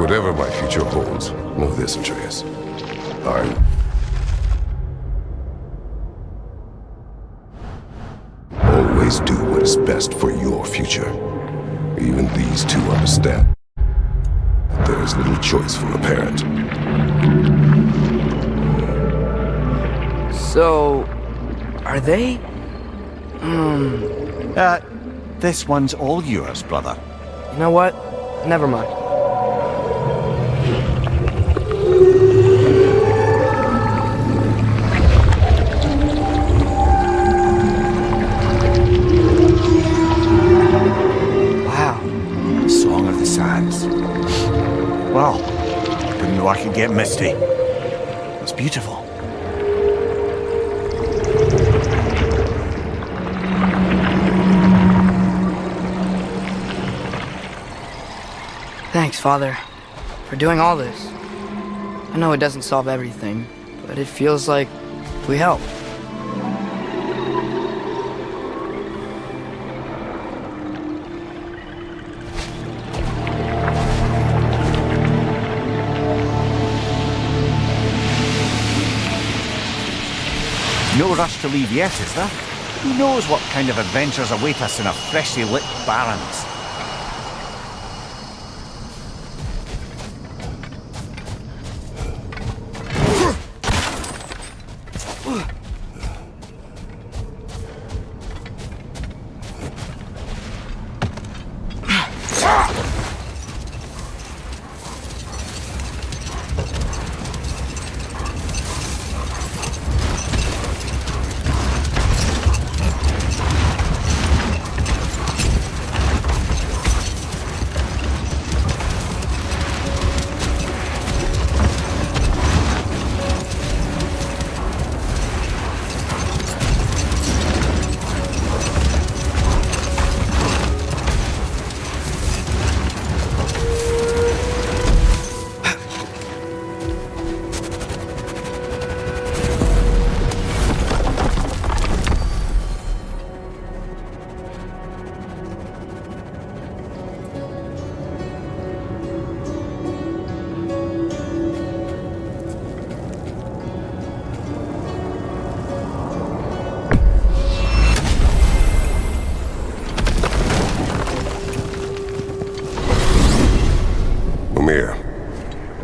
Whatever my future holds, know this, Atreus. Always do what is best for your future. Even these two understand that there is little choice for a parent. So, are they? This one's all yours, brother. You know what? Never mind. Song of the Sands. Well, didn't know I could get misty. It's beautiful. Thanks, Father, for doing all this. I know it doesn't solve everything, but it feels like we helped. No rush to leave yet, is there? Who knows what kind of adventures await us in our freshly lit barrens?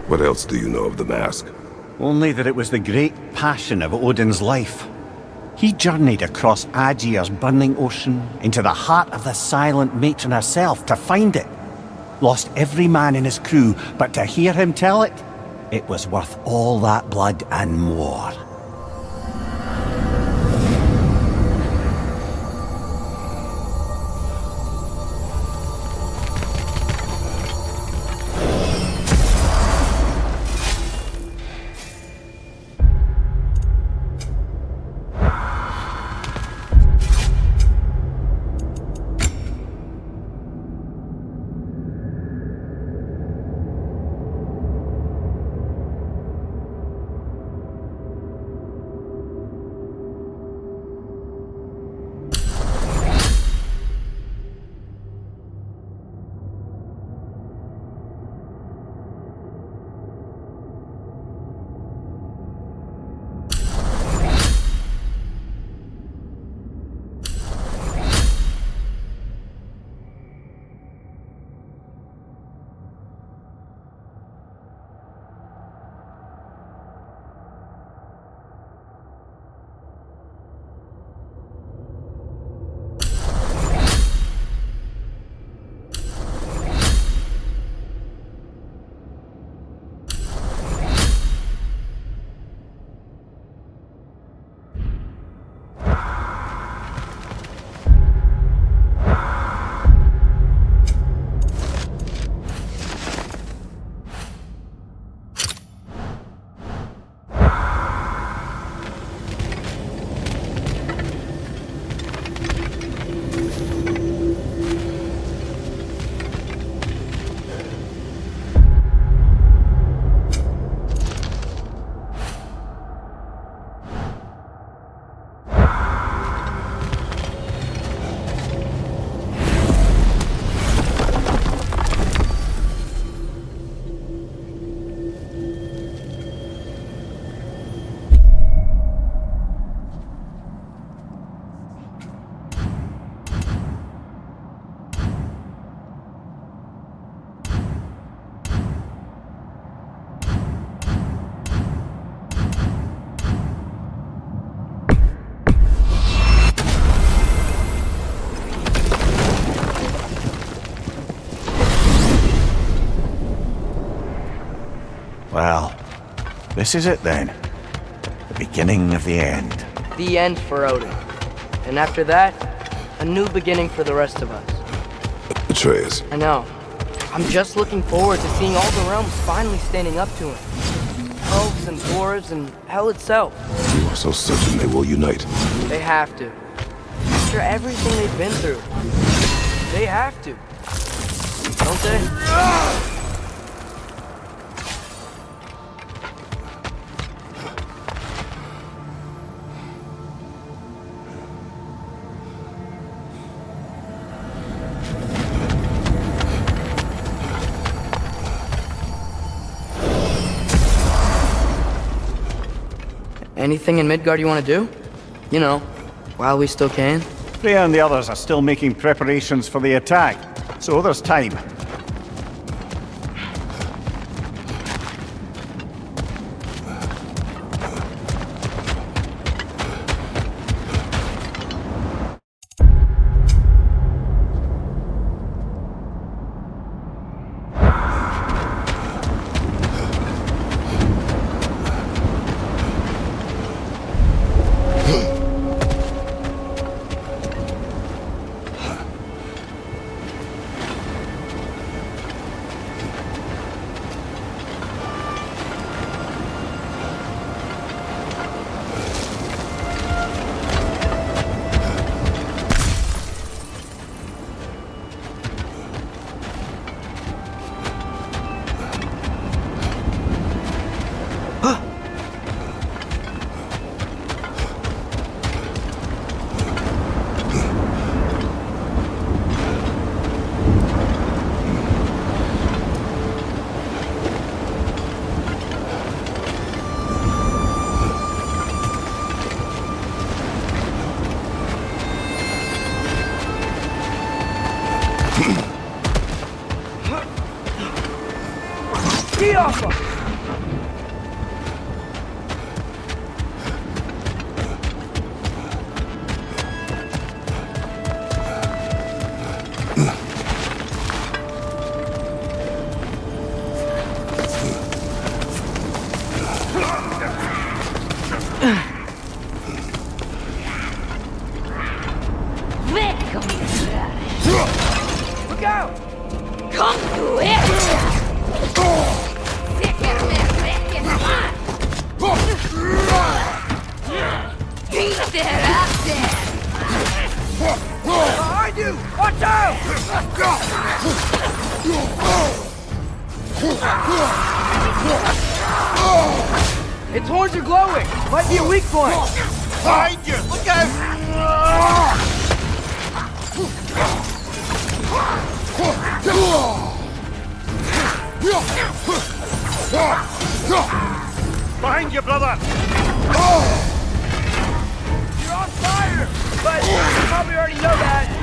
What else do you know of the mask? Only that it was the great passion of Odin's life. He journeyed across Aegir's burning ocean into the heart of the silent matron herself to find it. Lost every man in his crew, but to hear him tell it, it was worth all that blood and more. This is it then. The beginning of the end. The end for Odin. And after that, a new beginning for the rest of us. Atreus. I know. I'm just looking forward to seeing all the realms finally standing up to him. Elves and dwarves and hell itself. You are so certain they will unite. They have to. After everything they've been through. They have to. Don't they? Anything in Midgard you want to do? You know, while we still can. Freya and the others are still making preparations for the attack, so there's time. Look out! Kom du Behind you! Watch out! Its horns are glowing! Might be a weak point! Behind you! Look out! Behind you, brother! You're on fire! But you probably already know that.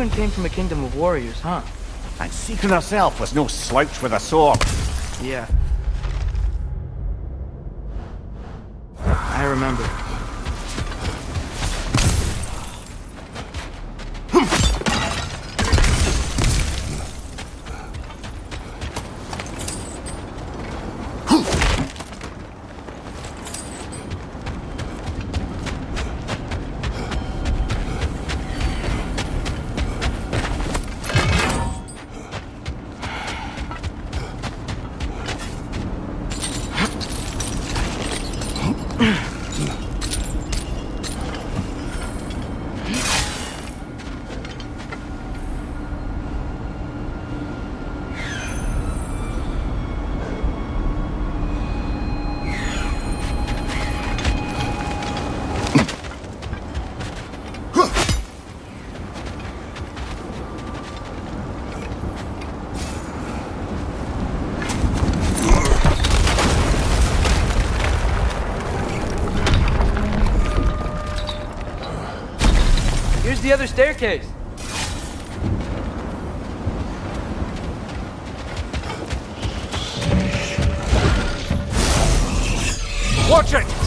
Sigrun came from a kingdom of warriors, huh? And Sigrun herself was no slouch with a sword. Yeah. I remember. the other staircase? Watch it!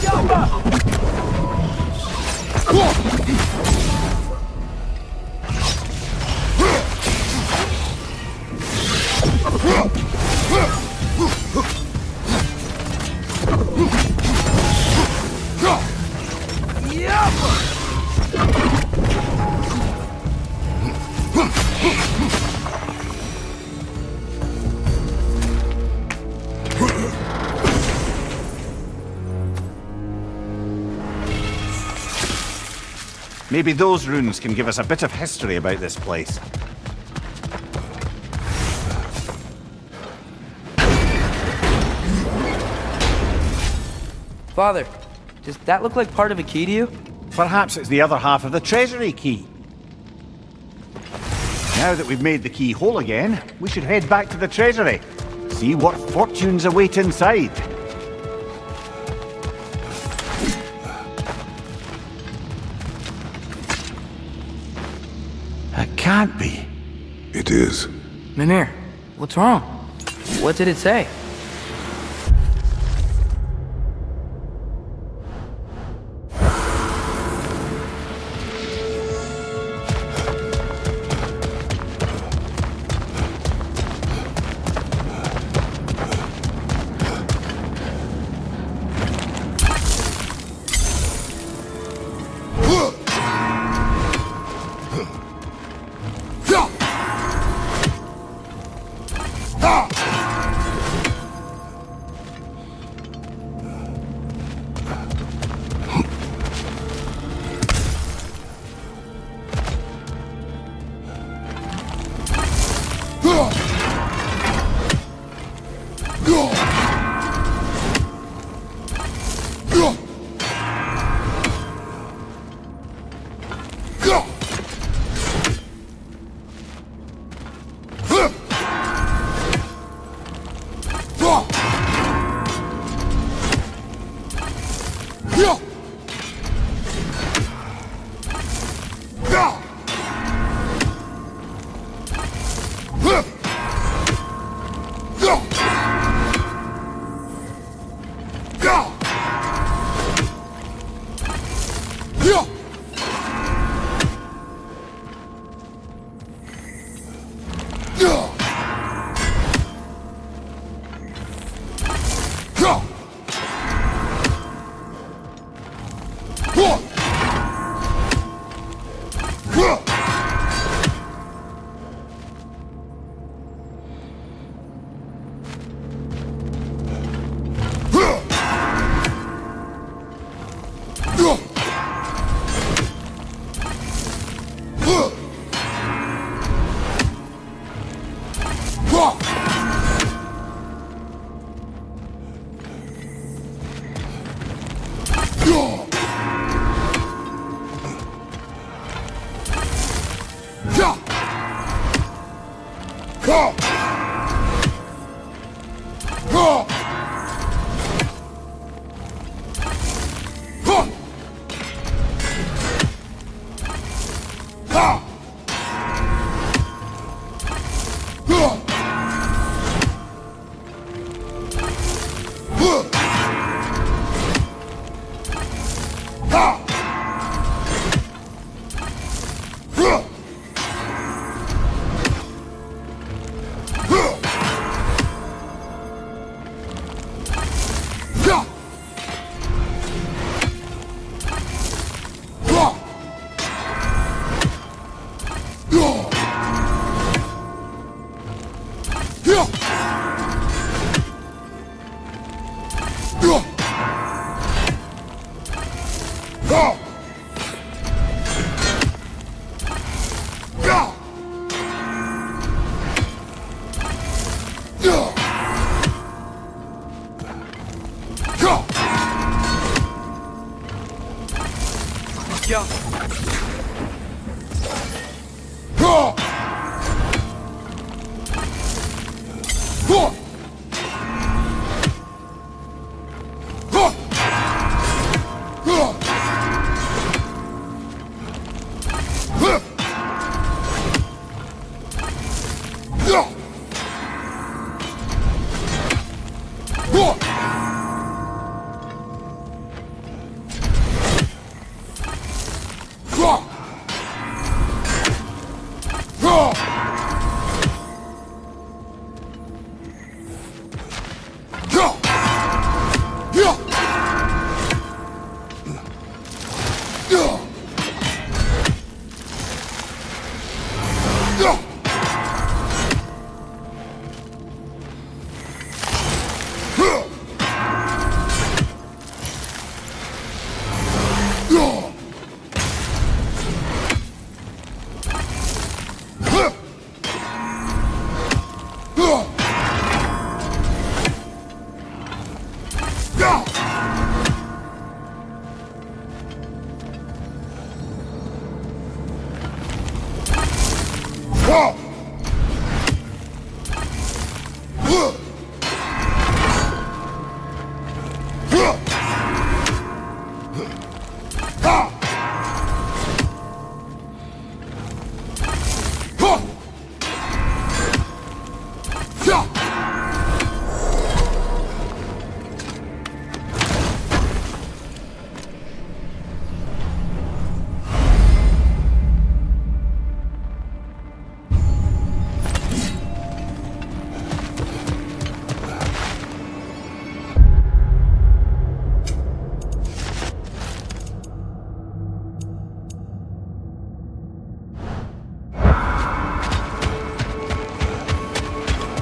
Maybe those runes can give us a bit of history about this place. Father, does that look like part of a key to you? Perhaps it's the other half of the treasury key. Now that we've made the key whole again, we should head back to the treasury. See what fortunes await inside. That can't be. It is. Mimir, what's wrong? What did it say?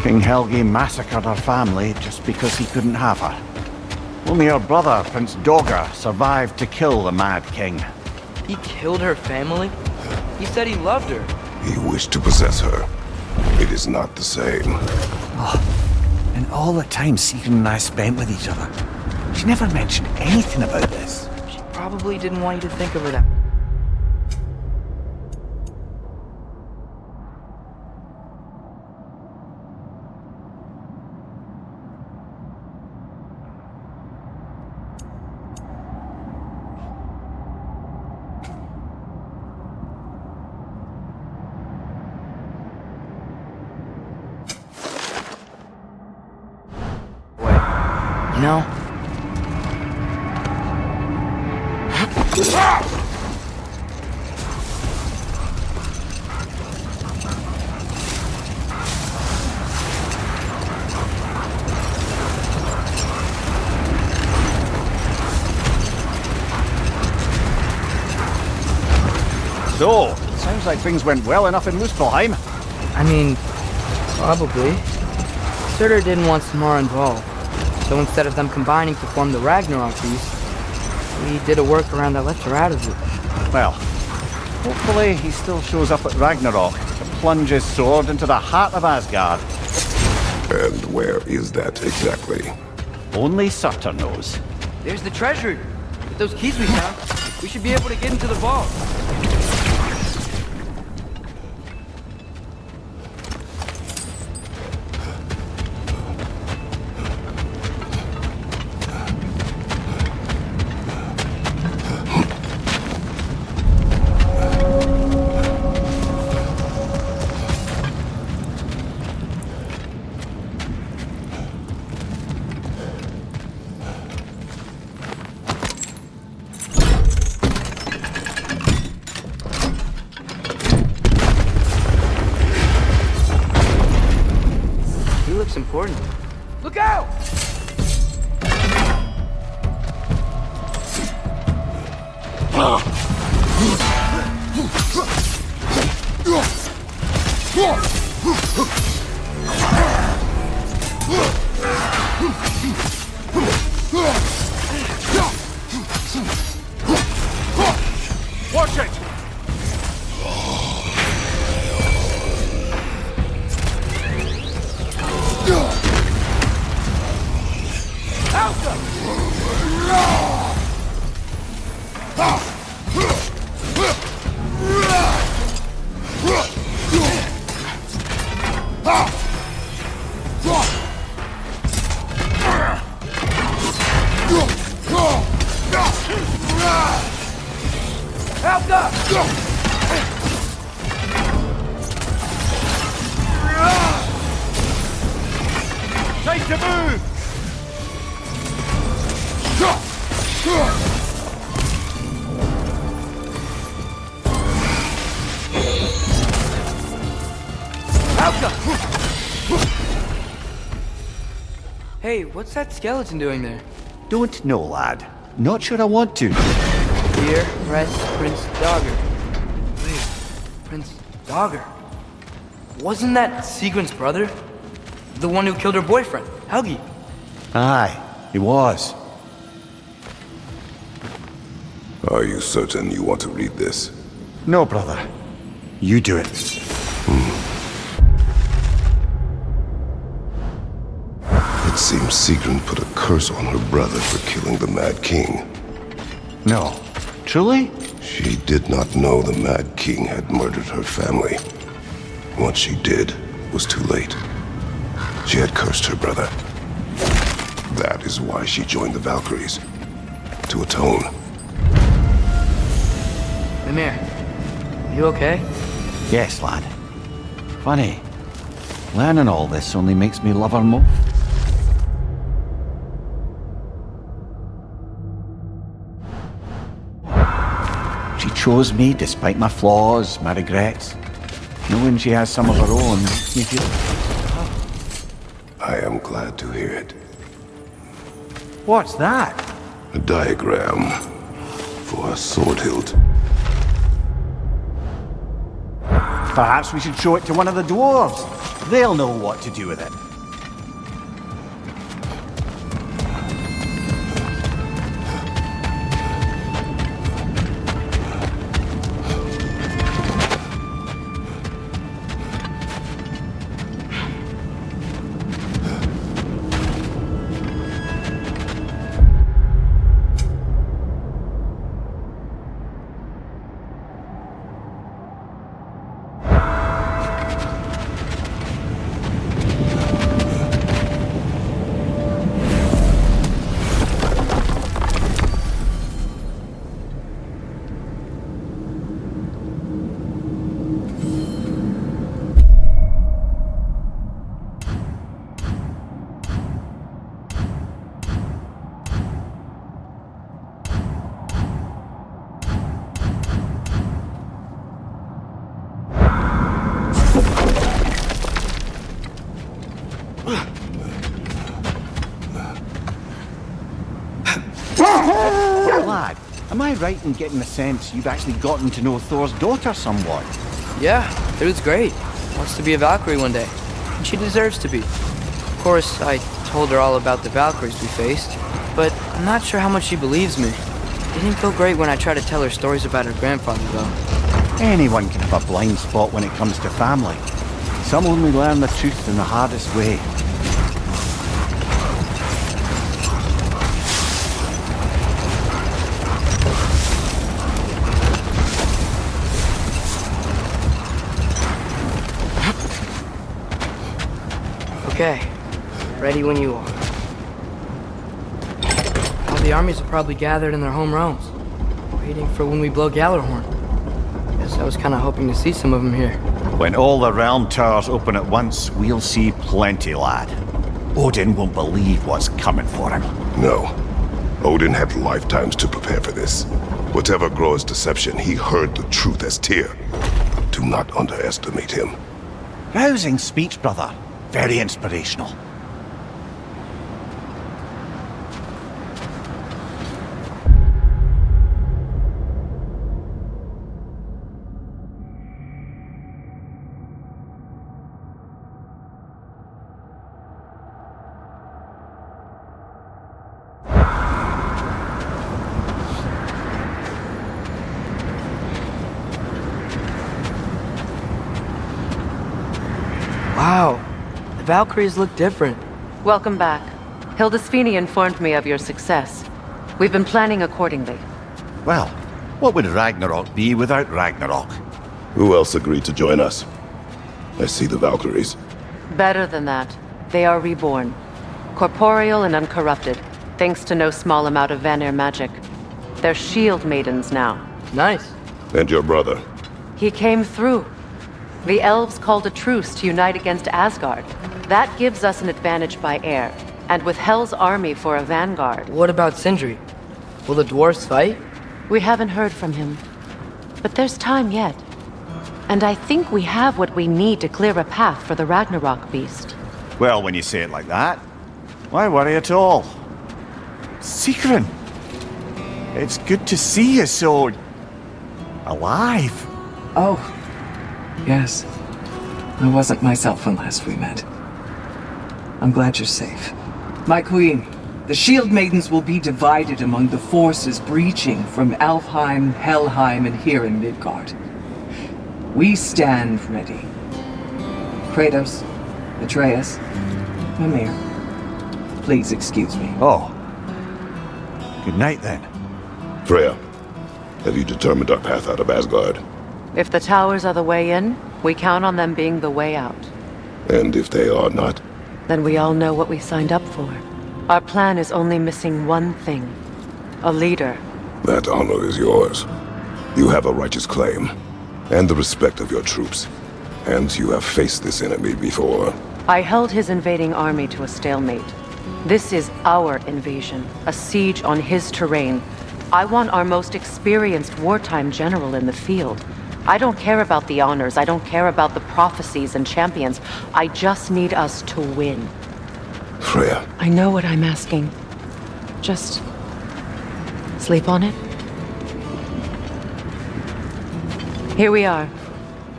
King Helgi massacred her family just because he couldn't have her. Only her brother, Prince Dogger, survived to kill the Mad King. He killed her family? He said he loved her. He wished to possess her. It is not the same. And all the time Sigrun and I spent with each other, she never mentioned anything about this. She probably didn't want you to think of her that. No. So, sounds like things went well enough in Muspelheim. I mean, probably. Surtur didn't want Samara involved. So instead of them combining to form the Ragnarok beast, we did a workaround that left her out of it. Well, hopefully he still shows up at Ragnarok to plunge his sword into the heart of Asgard. And where is that exactly? Only Surtur knows. There's the treasury. With those keys we found, we should be able to get into the vault. Looks important. Look out! Watch it! Time to move! Hey, what's that skeleton doing there? Don't know, lad. Not sure I want to. Here, rests Prince Dogger. Wait, Prince Dogger? Wasn't that Sigrun's brother? The one who killed her boyfriend, Helgi? Aye, he was. Are you certain you want to read this? No, brother. You do it. It seems Sigrun put a curse on her brother for killing the Mad King. No. Truly? She did not know the Mad King had murdered her family. Once she did, it was too late. She had cursed her brother. That is why she joined the Valkyries. To atone. Mimir, you okay? Yes, lad. Funny. Learning all this only makes me love her more. She chose me despite my flaws, my regrets. Knowing she has some of her own makes me feel... I am glad to hear it. What's that? A diagram for a sword hilt. Perhaps we should show it to one of the dwarves. They'll know what to do with it. Lad, am I right in getting the sense you've actually gotten to know Thor's daughter somewhat? Yeah, it was great. Wants to be a Valkyrie one day. And she deserves to be. Of course, I told her all about the Valkyries we faced, but I'm not sure how much she believes me. It didn't feel great when I tried to tell her stories about her grandfather, though. Anyone can have a blind spot when it comes to family. Some only learn the truth in the hardest way. Okay, ready when you are. All the armies are probably gathered in their home realms, waiting for when we blow Gjallarhorn. Guess I was kind of hoping to see some of them here. When all the realm towers open at once, we'll see plenty, lad. Odin won't believe what's coming for him. No. Odin had lifetimes to prepare for this. Whatever Groa's deception, he heard the truth as Tyr. Do not underestimate him. Rousing speech, brother. Very inspirational. Wow, the Valkyries look different. Welcome back. Hildisvini informed me of your success. We've been planning accordingly. Well, what would Ragnarok be without Ragnarok? Who else agreed to join us? I see the Valkyries. Better than that, they are reborn. Corporeal and uncorrupted, thanks to no small amount of Vanir magic. They're shield maidens now. Nice. And your brother. He came through. The elves called a truce to unite against Asgard. That gives us an advantage by air, and with Hel's army for a vanguard. What about Sindri? Will the dwarves fight? We haven't heard from him. But there's time yet. And I think we have what we need to clear a path for the Ragnarok beast. Well, when you say it like that, why worry at all? Secret, it's good to see you so... alive. Oh, yes. I wasn't myself when last we met. I'm glad you're safe. My queen, the Shield Maidens will be divided among the forces breaching from Alfheim, Helheim, and here in Midgard. We stand ready. Kratos, Atreus, Mimir, please excuse me. Oh. Good night, then. Freya, have you determined our path out of Asgard? If the towers are the way in, we count on them being the way out. And if they are not? Then we all know what we signed up for. Our plan is only missing one thing. A leader. That honor is yours. You have a righteous claim, and the respect of your troops. And you have faced this enemy before. I held his invading army to a stalemate. This is our invasion, a siege on his terrain. I want our most experienced wartime general in the field. I don't care about the honors, I don't care about the prophecies and champions. I just need us to win. Freya. I know what I'm asking. Just... sleep on it? Here we are.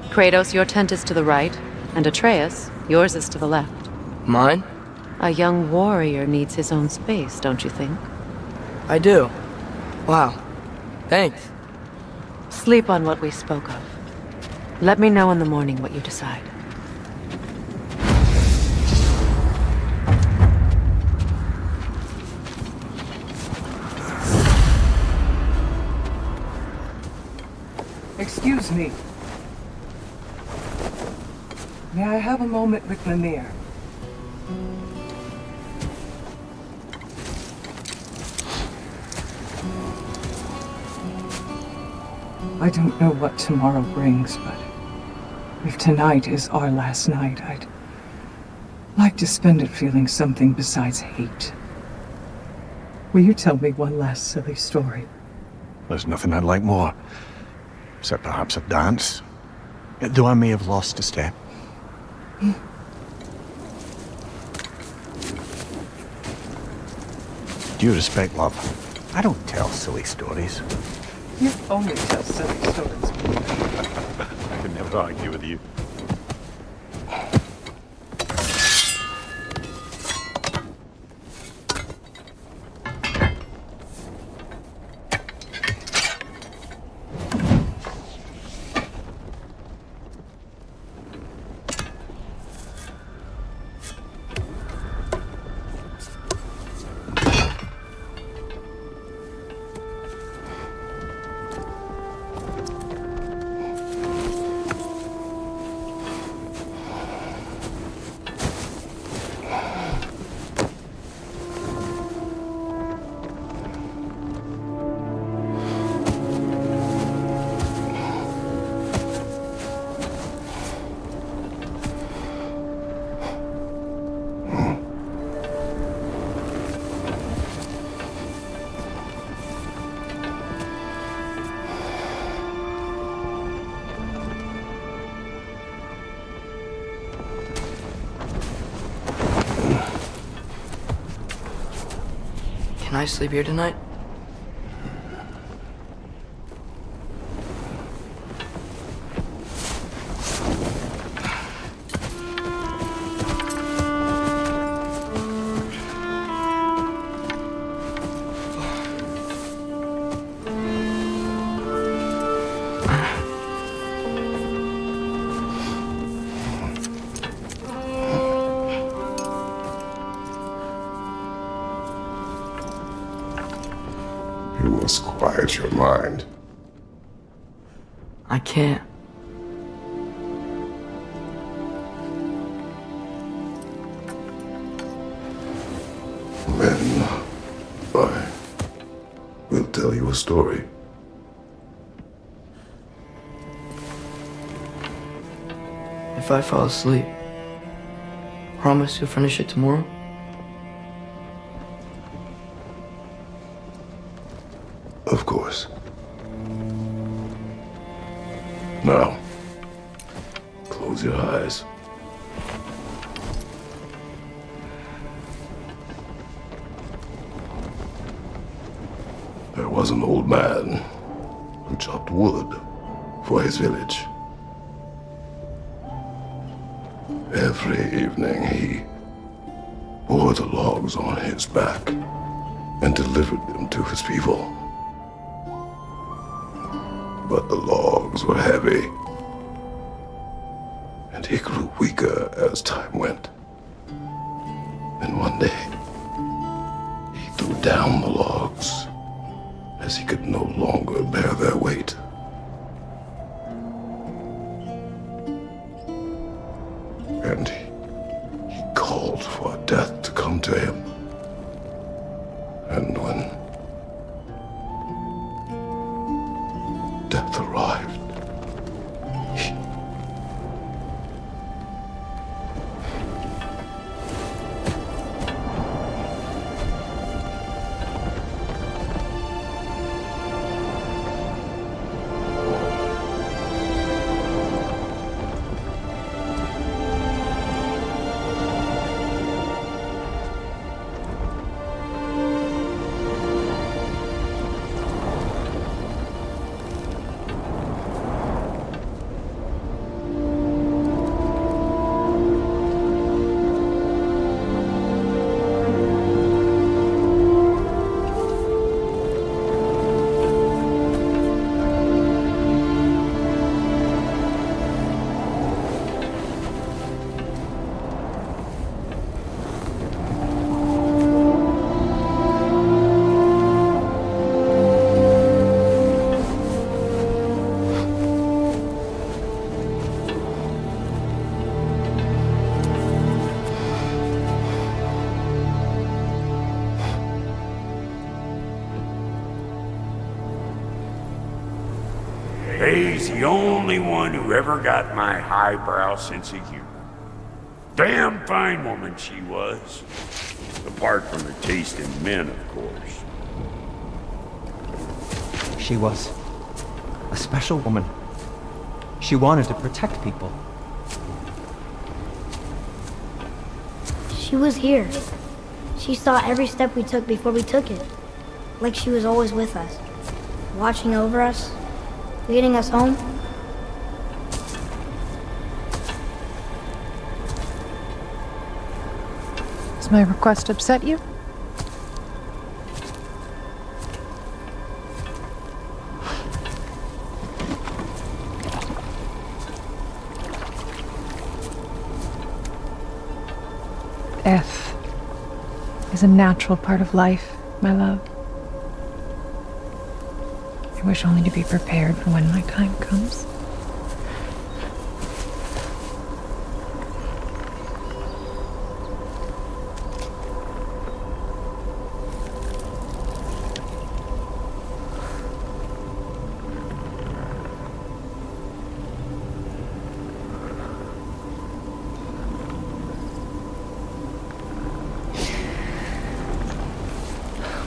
Kratos, your tent is to the right, and Atreus, yours is to the left. Mine? A young warrior needs his own space, don't you think? I do. Wow. Thanks. Sleep on what we spoke of. Let me know in the morning what you decide. Excuse me. May I have a moment with Mimir? I don't know what tomorrow brings, but if tonight is our last night, I'd like to spend it feeling something besides hate. Will you tell me one last silly story? There's nothing I'd like more. Except perhaps a dance. Though I may have lost a step. Due respect, love. I don't tell silly stories. You only tell silly stories. I can never argue with you. Can I sleep here tonight? You must quiet your mind. I can't. Then, I will tell you a story. If I fall asleep, promise you'll finish it tomorrow? Of course. Now, Close your eyes. There was an old man who chopped wood for his village. Every evening he bore the logs on his back and delivered them to his people. But the logs were heavy, and he grew weaker as time went. And one day, he threw down the logs as he could no longer bear their weight. And he called for death to come to him. And when death arrived, He's the only one who ever got my highbrow sense of humor. Damn fine woman she was. Apart from her taste in men, of course. She was a special woman. She wanted to protect people. She was here. She saw every step we took before we took it. Like she was always with us. Watching over us. Leading us home. Does my request upset you? Death is a natural part of life, my love. I wish only to be prepared for when my time comes.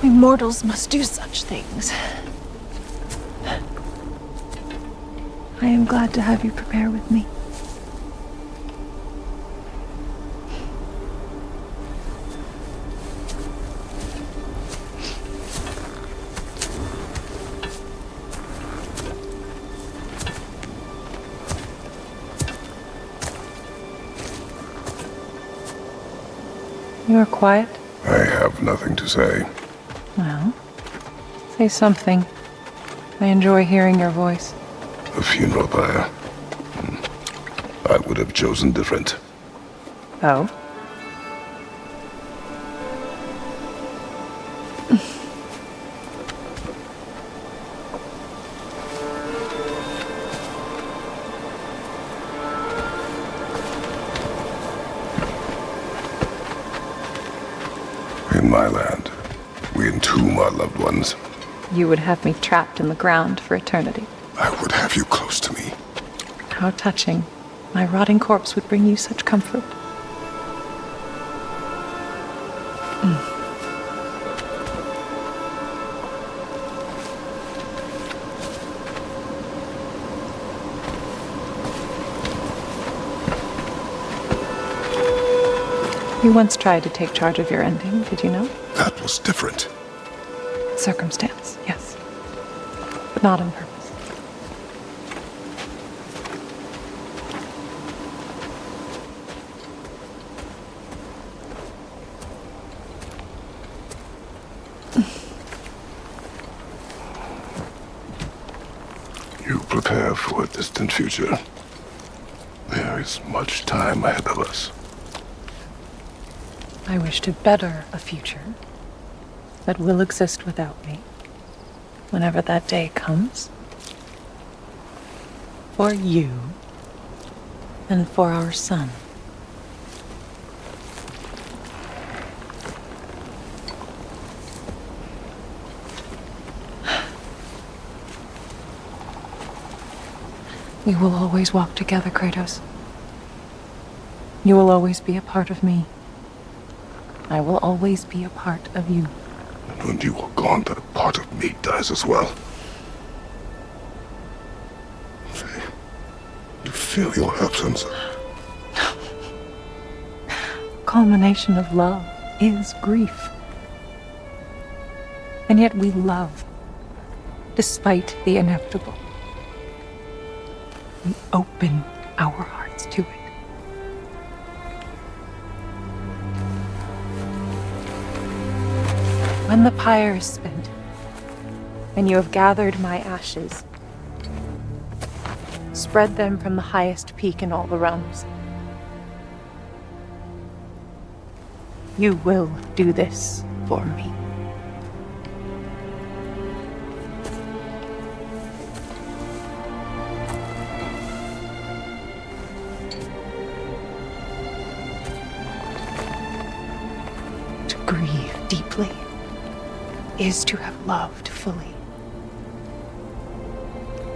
We mortals must do such things. I am glad to have you prepare with me. You are quiet? I have nothing to say. Well, say something. I enjoy hearing your voice. A funeral pyre. I would have chosen different. Oh? In my land, we entomb our loved ones. You would have me trapped in the ground for eternity. I would have you close to me. How touching. My rotting corpse would bring you such comfort. You once tried to take charge of your ending, did you know? That was different. Circumstance, yes. But not on purpose. You prepare for a distant future. There is much time ahead of us. I wish to better a future that will exist without me, whenever that day comes. For you, and for our son. We will always walk together, Kratos. You will always be a part of me. I will always be a part of you. And when you are gone, that part of me dies as well. You feel your absence. Culmination of love is grief. And yet we love, despite the inevitable. We open our hearts to it. When the pyre is spent, and you have gathered my ashes, spread them from the highest peak in all the realms. You will do this for me. To grieve deeply is to have loved fully.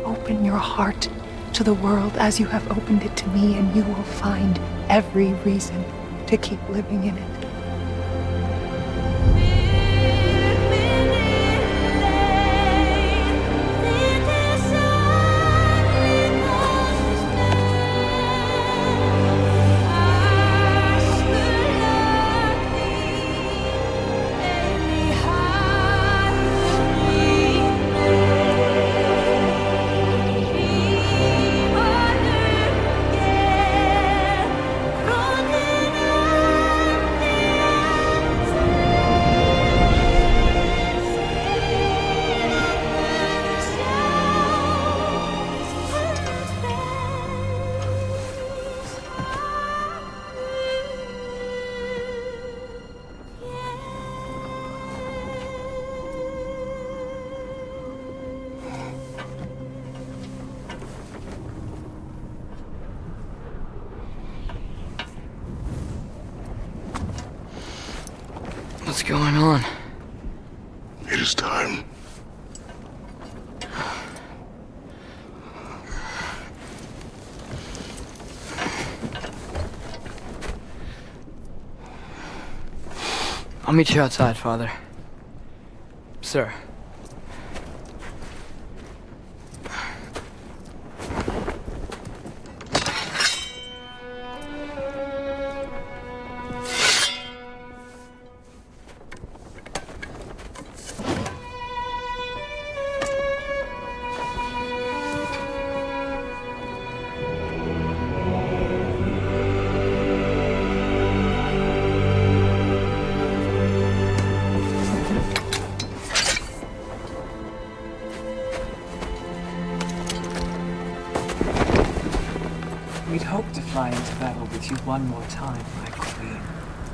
Open your heart to the world as you have opened it to me, and you will find every reason to keep living in it. What's going on? It is time. I'll meet you outside, Father. Sir. We'd hoped to fly into battle with you one more time, my queen.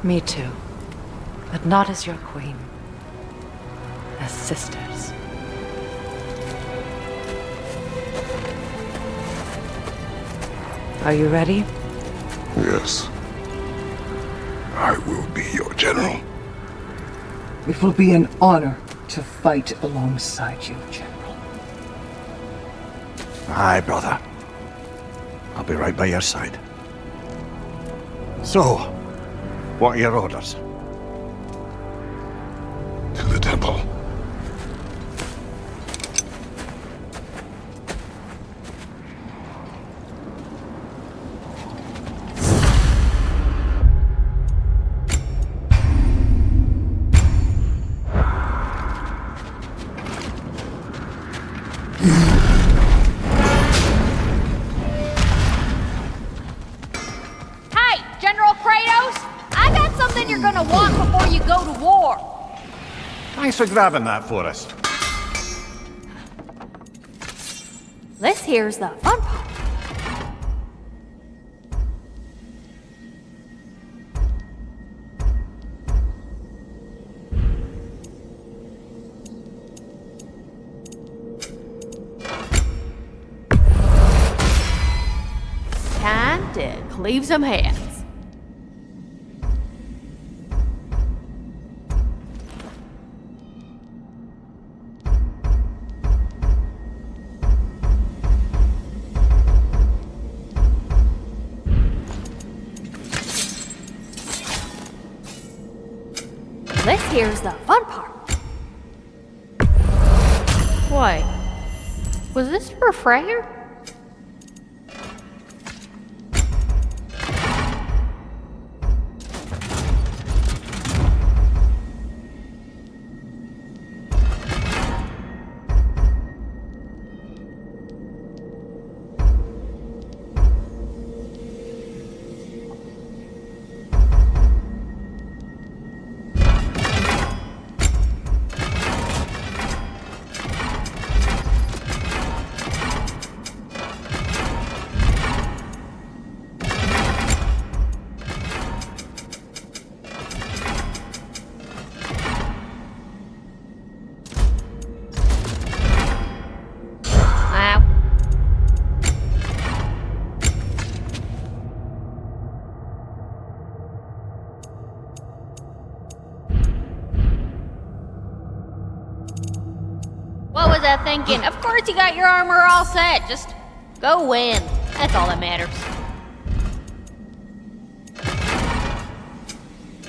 Me too. But not as your queen. As sisters. Are you ready? Yes. I will be your general. It will be an honor to fight alongside you, General. Aye, brother. I'll be right by your side. So, what are your orders? To the temple. wanna walk before you go to war. Thanks for grabbing that for us. This here's the fun part. Time to cleave some heads. This here's the fun part. Wait, was this for Freyr? What was I thinking? Of course you got your armor all set. Just go win. That's all that matters.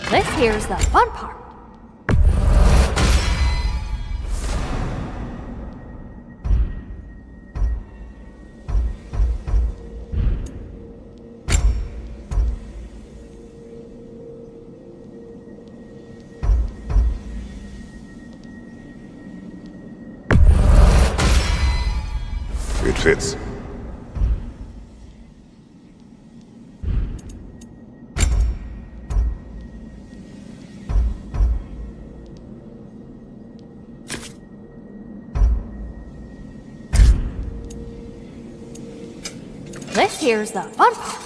This here's the fun part. It fits. This here's the fun part.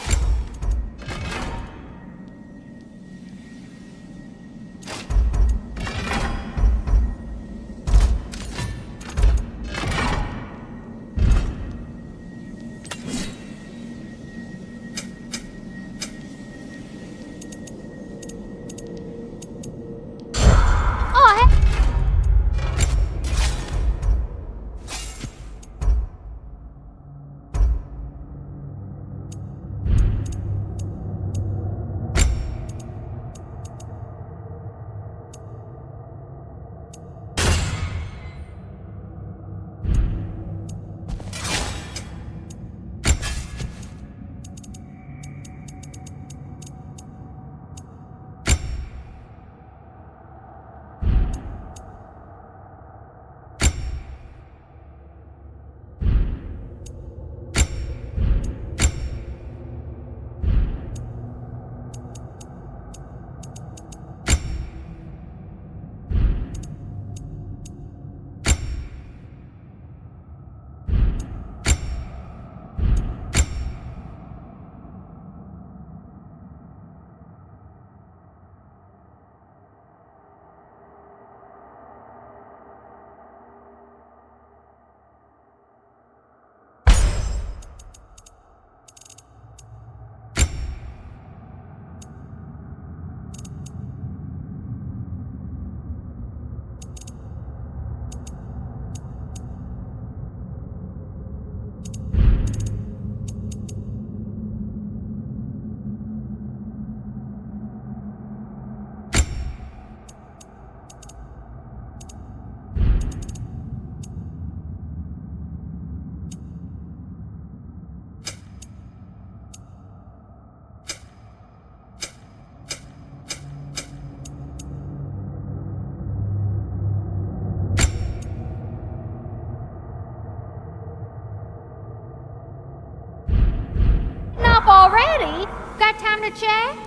Already? Got time to chat?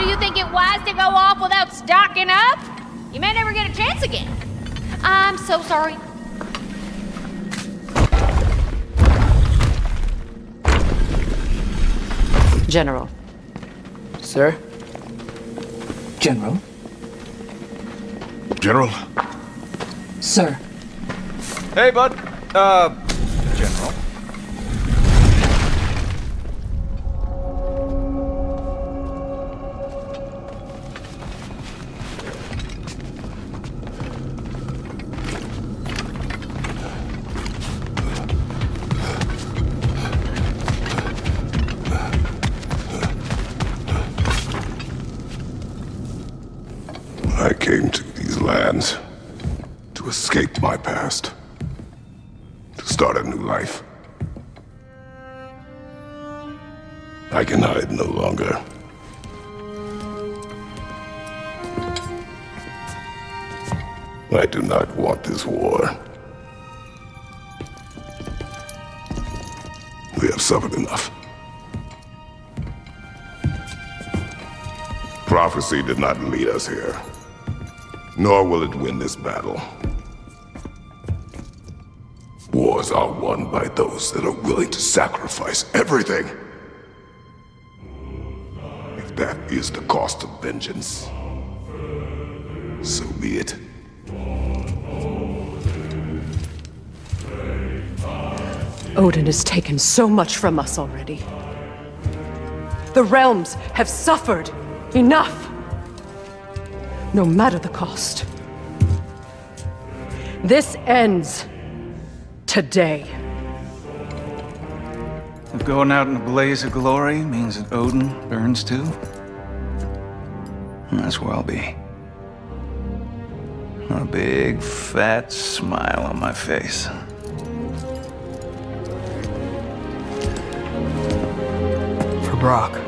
do you think it wise to go off without stocking up? You may never get a chance again. I'm so sorry. General. Sir? General? General? Sir. Hey, bud. General. I came to these lands to escape my past, to start a new life. I can hide no longer. I do not want this war. We have suffered enough. Prophecy did not lead us here, nor will it win this battle. Wars are won by those that are willing to sacrifice everything. If that is the cost of vengeance, so be it. Odin has taken so much from us already. The realms have suffered enough. No matter the cost. This ends today. If going out in a blaze of glory means that Odin burns too, that's where I'll be. A big, fat smile on my face. For Brock.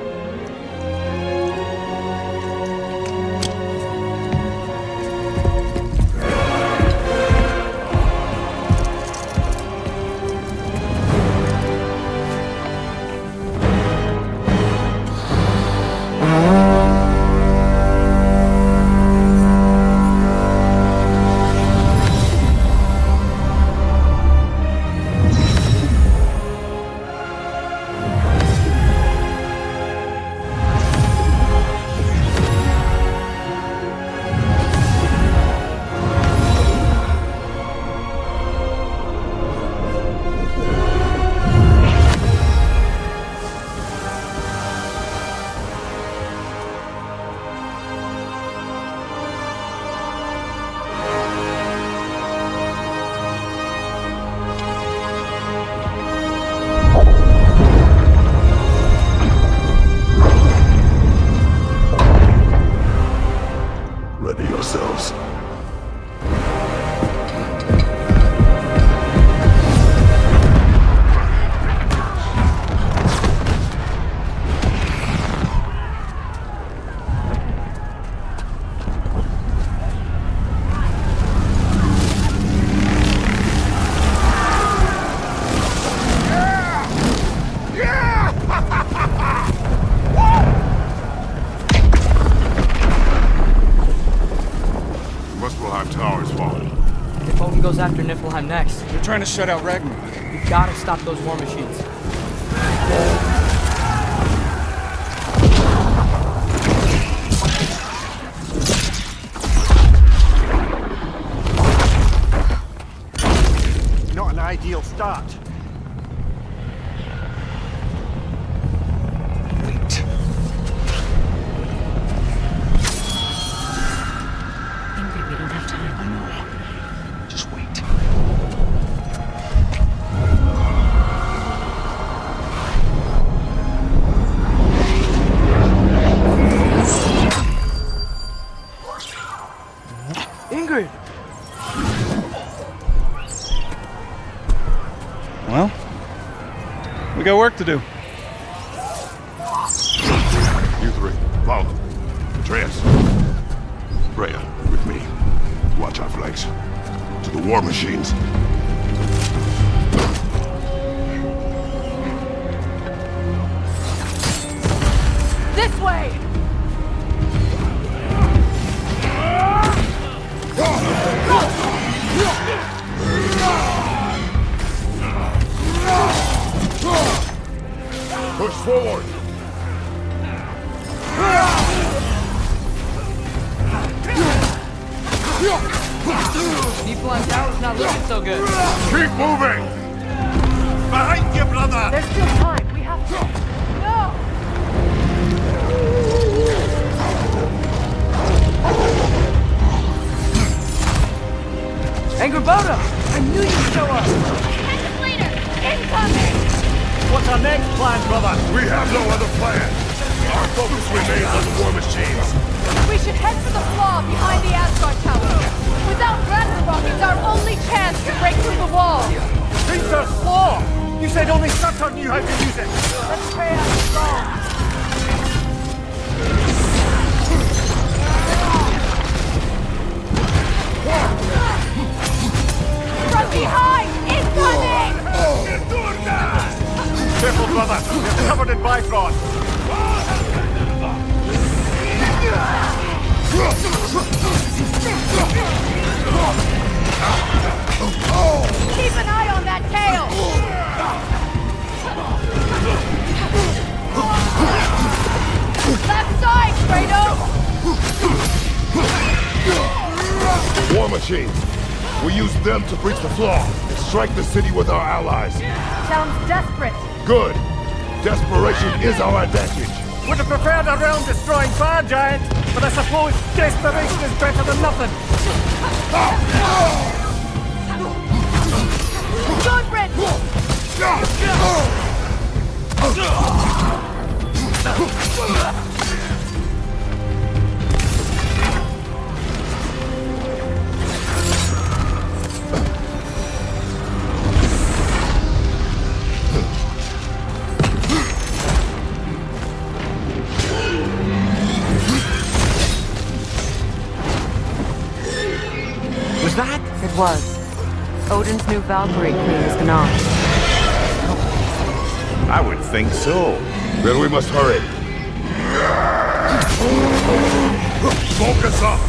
Ready yourselves. Tower's fallen. If Odin goes after Niflheim next, They're trying to shut out Ragnarok. we've got to stop those war machines. Not an ideal start. Wait. Ingrid, we don't have time. I know. Just wait. Ingrid! Well, we got work to do. You three, follow. Atreus. Rhea, with me. Watch our flanks. To the war machines. This way! Push forward! People on tower's not looking so good. Keep moving! Behind you, brother! There's still time. We have to. No! Angrboda! I knew you'd show up! Later! Incoming! What's our next plan, brother? We have no other plan! Our focus remains on the war machines! We should head for the flaw behind the Asgard Tower. Without Ragnarok, it's our only chance to break through the wall. Princess Flaw! You said only Saturn knew how to use it! Let's pray out the song. From behind! Incoming! Careful, brother! They're covered in Bifrost! Keep an eye on that tail! Left side, Kratos! War machines! We use them to breach the flaw and strike the city with our allies. Sounds desperate. Good. Desperation is our advantage. Would have preferred a realm-destroying fire giant, but I suppose desperation is better than nothing. Goodbridge! Was that? It was. Odin's new Valkyrie queen is Gná. I would think so. Then we must hurry. Focus up!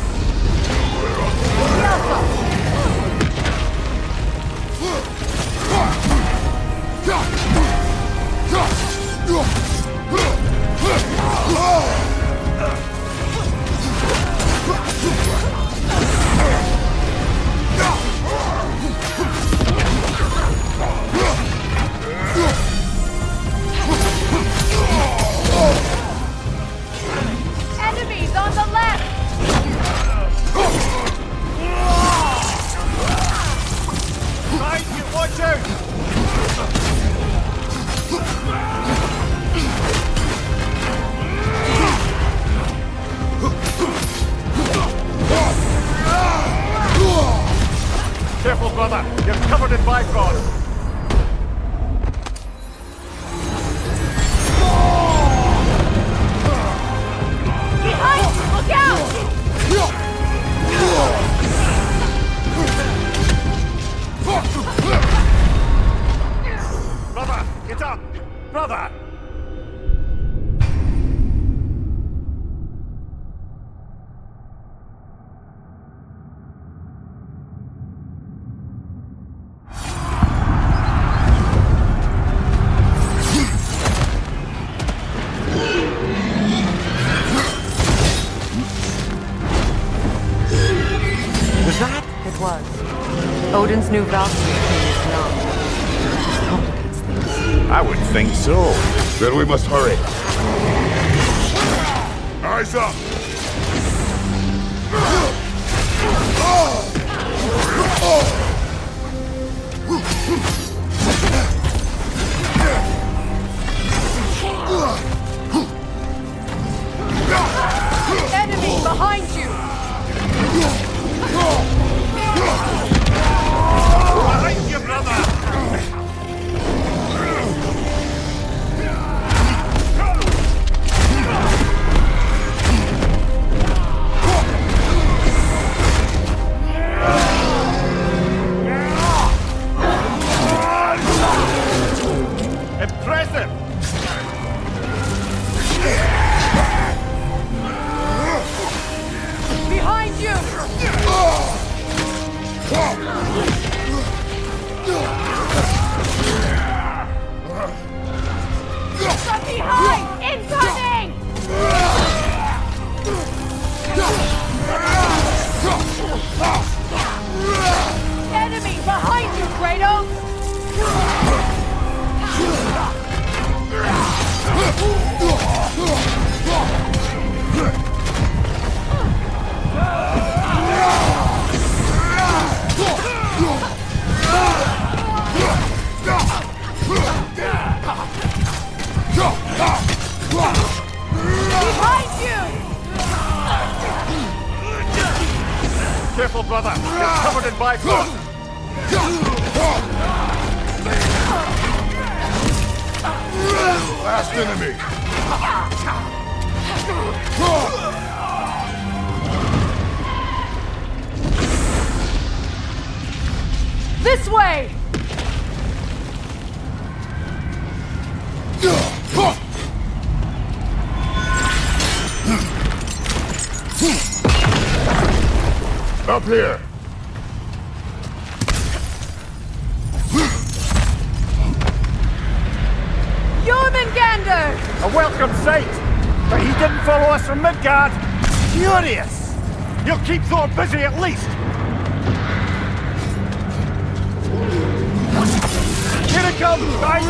Enemies on the left! Right, you watch out! Careful, brother. You're covered in Bifrost. Behind! Look out! Brother, get up! Brother! Was that? It was. Odin's new Valkyrie queen is Gná. Complicates things. I would think so. Then we must hurry. Eyes up! Enemy behind you! Behind you, brother! Impressive! careful, brother. You're covered in bifrost. Last enemy. This way! Up here. Jormungandr! A welcome sight, but he didn't follow us from Midgard. Furious! You'll keep Thor busy at least. Here it comes, behind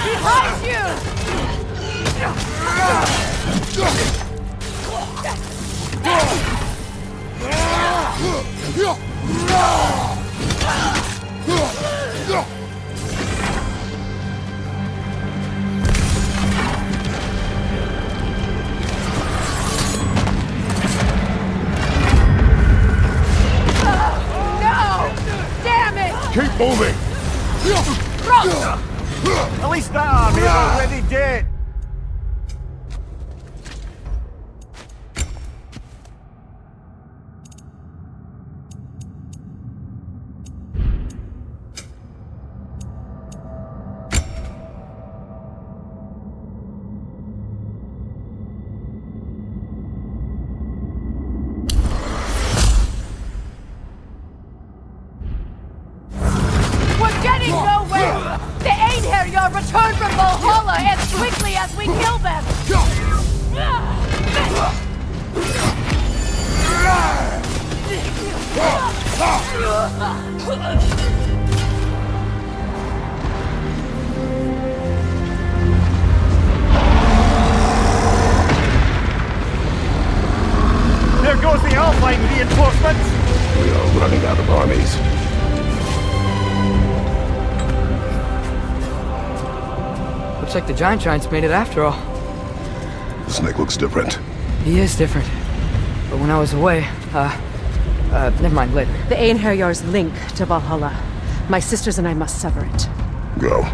Behind you! Keep moving! At least that army is already dead. Return from Valhalla as quickly as we kill them! There goes the Alpine reinforcements! We are running out of armies. Looks like the Giants made it after all. The snake looks different. He is different. But when I was away, never mind, later. The Einherjar's link to Valhalla. My sisters and I must sever it. Go.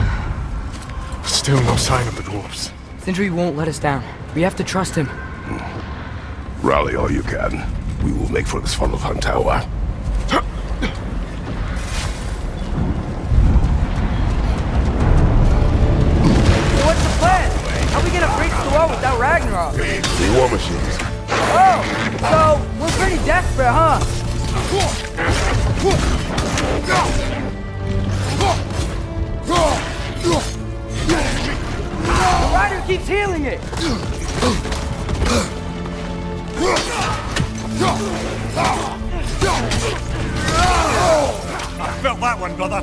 Still no sign of the dwarves. Sindri won't let us down. We have to trust him. Rally all you can. We will make for the Svalbard Tower. What's the plan? How are we gonna breach the wall without Ragnarok? The war machines. Oh, so we're pretty desperate, huh? The rider keeps healing it. I felt that one, brother.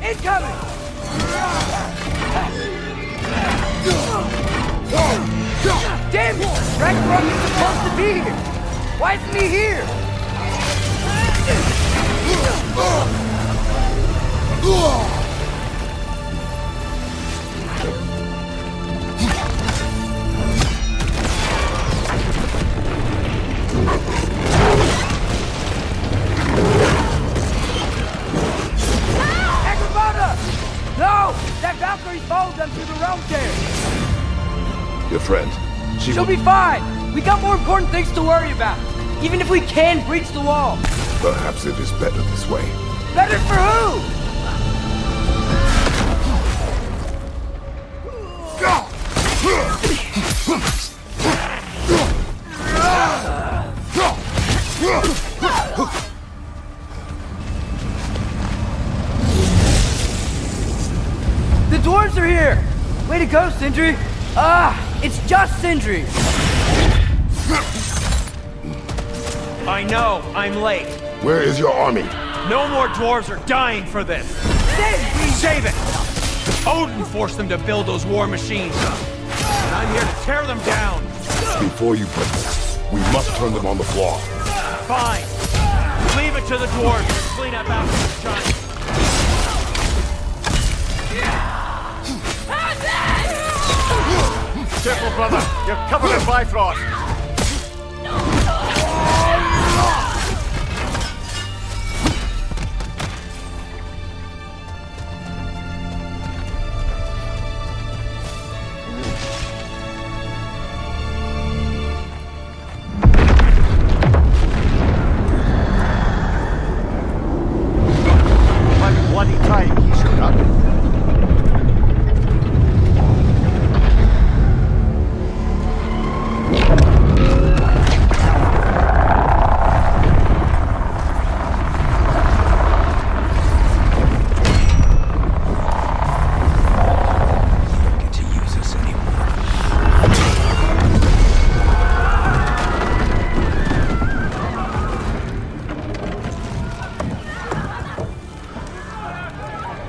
Incoming! Damn it! Ragnarok is supposed to be here! Why isn't he here? No! That Valkyrie's followed them through the realm there! Your friend. She'll be fine! We got more important things to worry about! Even if we can breach the wall! Perhaps it is better this way. Better for who? The dwarves are here! Way to go, Sindri! It's just Sindri! I know, I'm late. Where is your army? No more dwarves are dying for this! Save it! Odin forced them to build those war machines. And I'm here to tear them down! Before you break this, we must turn them on the floor. Fine! Leave it to the dwarves to clean up after the giants. Careful, brother. You're covered in Bifrost. Bloody time he showed up.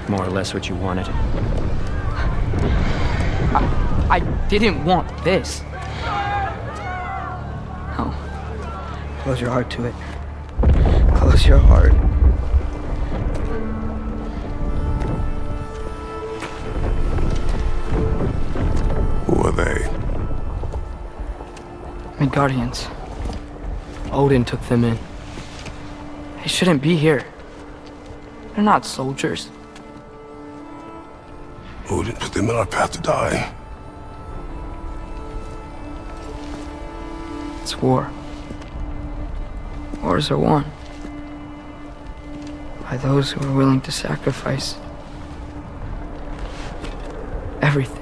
More or less what you wanted. I didn't want this. Oh. Close your heart to it. Close your heart. Who are they? Midgardians. Odin took them in. They shouldn't be here. They're not soldiers. Odin put them in our path to die. It's war. Wars are won by those who are willing to sacrifice everything.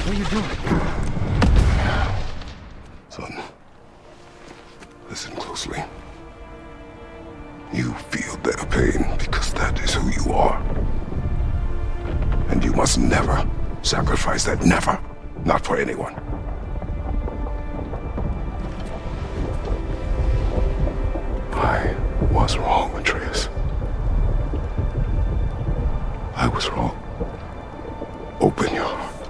What are you doing? Son, listen closely. You feel their pain because that is who you are. And you must never sacrifice that. Never. Not for anyone. I was wrong, Atreus. I was wrong. Open your heart.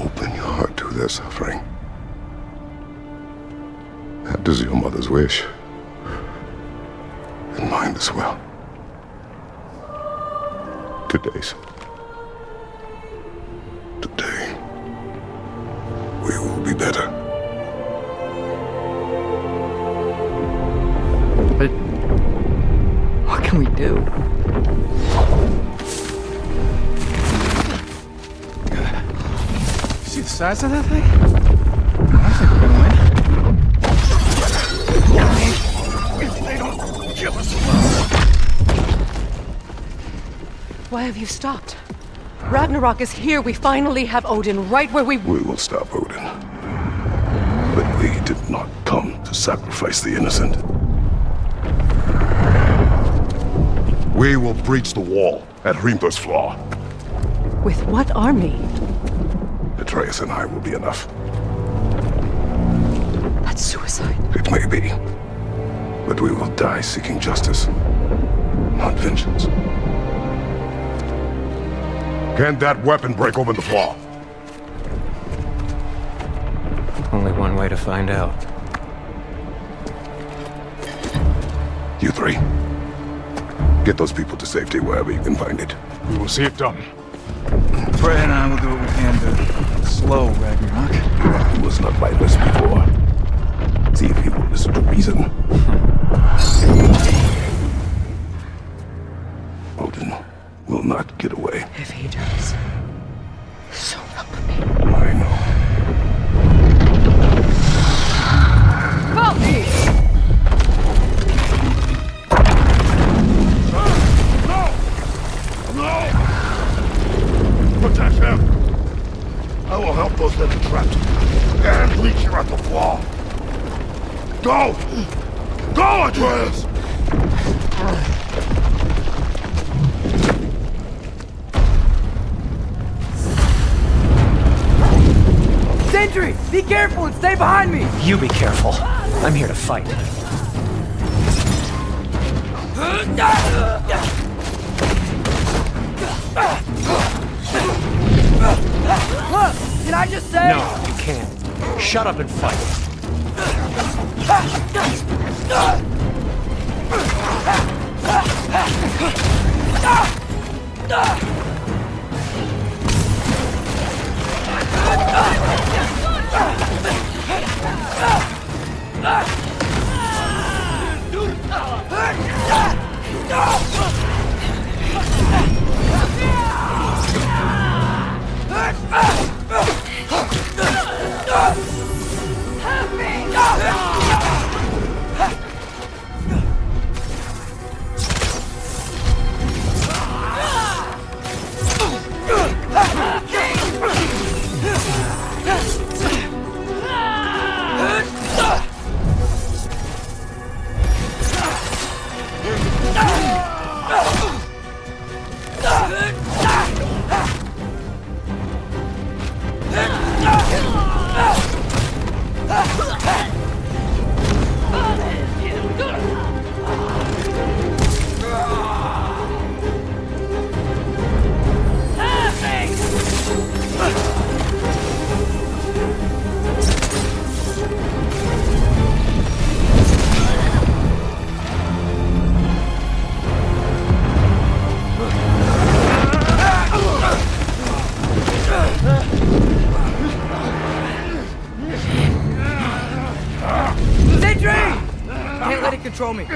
Open your heart to their suffering. That is your mother's wish. And mine as well. Today's. Today, we will be better. But what can we do? See the size of that thing? I think we're gonna win. If they don't kill us. Why have you stopped? Ragnarok is here. We finally have Odin right where we... We will stop Odin. But we did not come to sacrifice the innocent. We will breach the wall at Hrimthur's Flaw. With what army? Atreus and I will be enough. That's suicide. It may be. But we will die seeking justice, not vengeance. Can that weapon break open the flaw? Only one way to find out. You three. Get those people to safety wherever you can find it. We will see it done. Freya and I will do what we can to slow Ragnarok. He was not my list before. See if he will listen to reason. Odin will not get away. If he does, so help me. I know. Help me! No! Protect him! I will help those that are trapped. And reach you at the flaw. Go! Go, Atreus! Be careful and stay behind me! You be careful. I'm here to fight. Look, can I just say? No, you can't. Shut up and fight. Can't let it control me.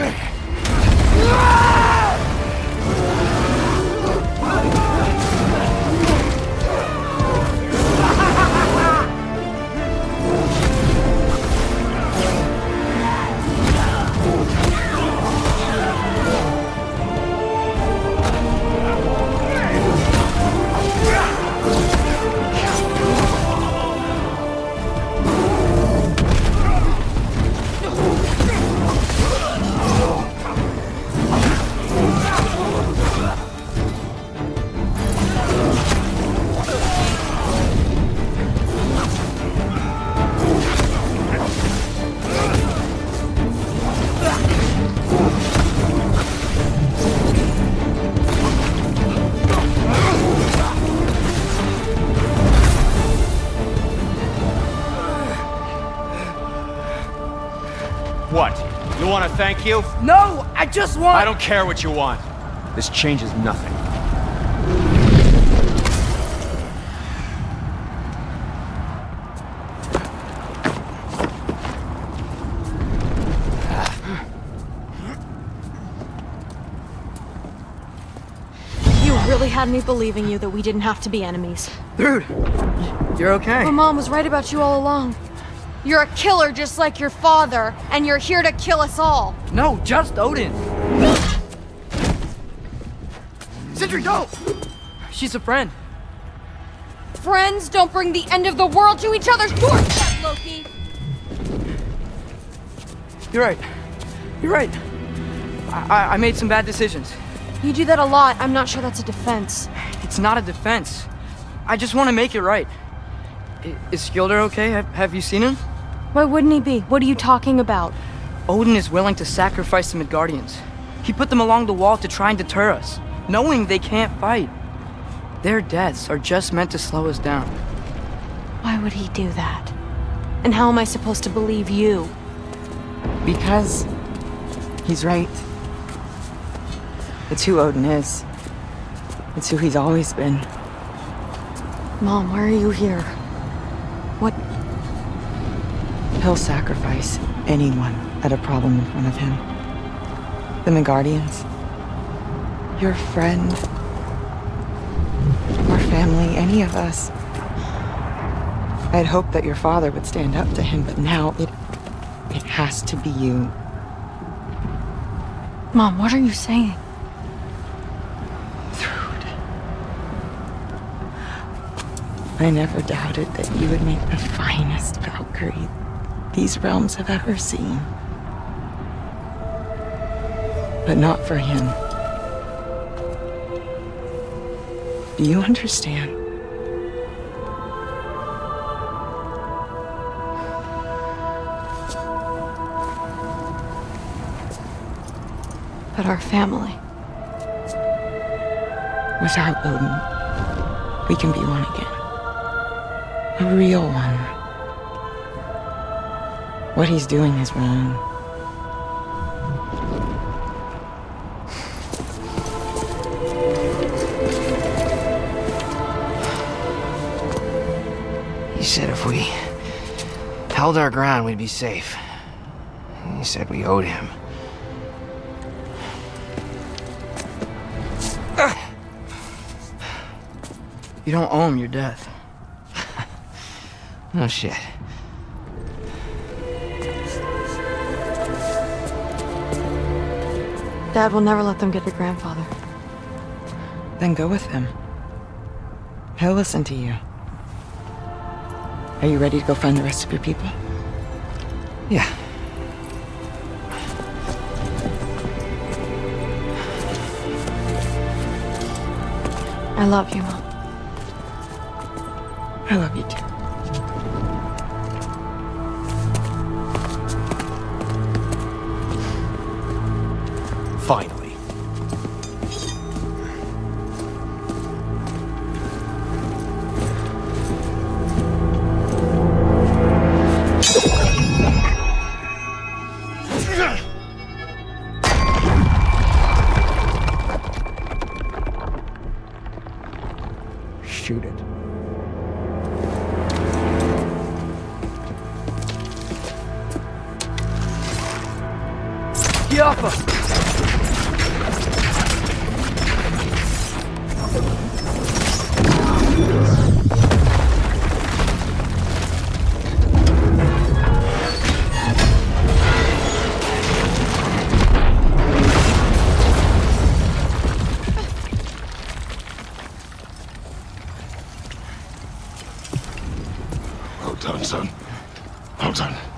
What? You want to thank you? No, I just want... I don't care what you want. This changes nothing. You really had me believing you that we didn't have to be enemies. Dude, you're okay. My mom was right about you all along. You're a killer just like your father, and you're here to kill us all. No, just Odin. Sentry, don't! She's a friend. Friends don't bring the end of the world to each other's doorstep, Loki! You're right. You're right. I made some bad decisions. You do that a lot. I'm not sure that's a defense. It's not a defense. I just want to make it right. Is Skilder okay? Have you seen him? Why wouldn't he be? What are you talking about? Odin is willing to sacrifice the Midgardians. He put them along the wall to try and deter us, knowing they can't fight. Their deaths are just meant to slow us down. Why would he do that? And how am I supposed to believe you? Because he's right. It's who Odin is. It's who he's always been. Mom, why are you here? What? He'll sacrifice anyone at a problem in front of him. The Midgardians. Your friend. Our family, any of us. I'd hoped that your father would stand up to him, but now it has to be you. Mom, what are you saying? I never doubted that you would make the finest Valkyrie these realms have ever seen. But not for him. Do you understand? But our family. Without Odin, we can be one again. A real one. What he's doing is wrong. He said if we held our ground, we'd be safe. He said we owed him. You don't owe him your death. No shit. Dad will never let them get your grandfather. Then go with him. He'll listen to you. Are you ready to go find the rest of your people? Yeah. I love you, Mom. I love you too. Finally. Shoot it. Get off her! Well done, son. Well done.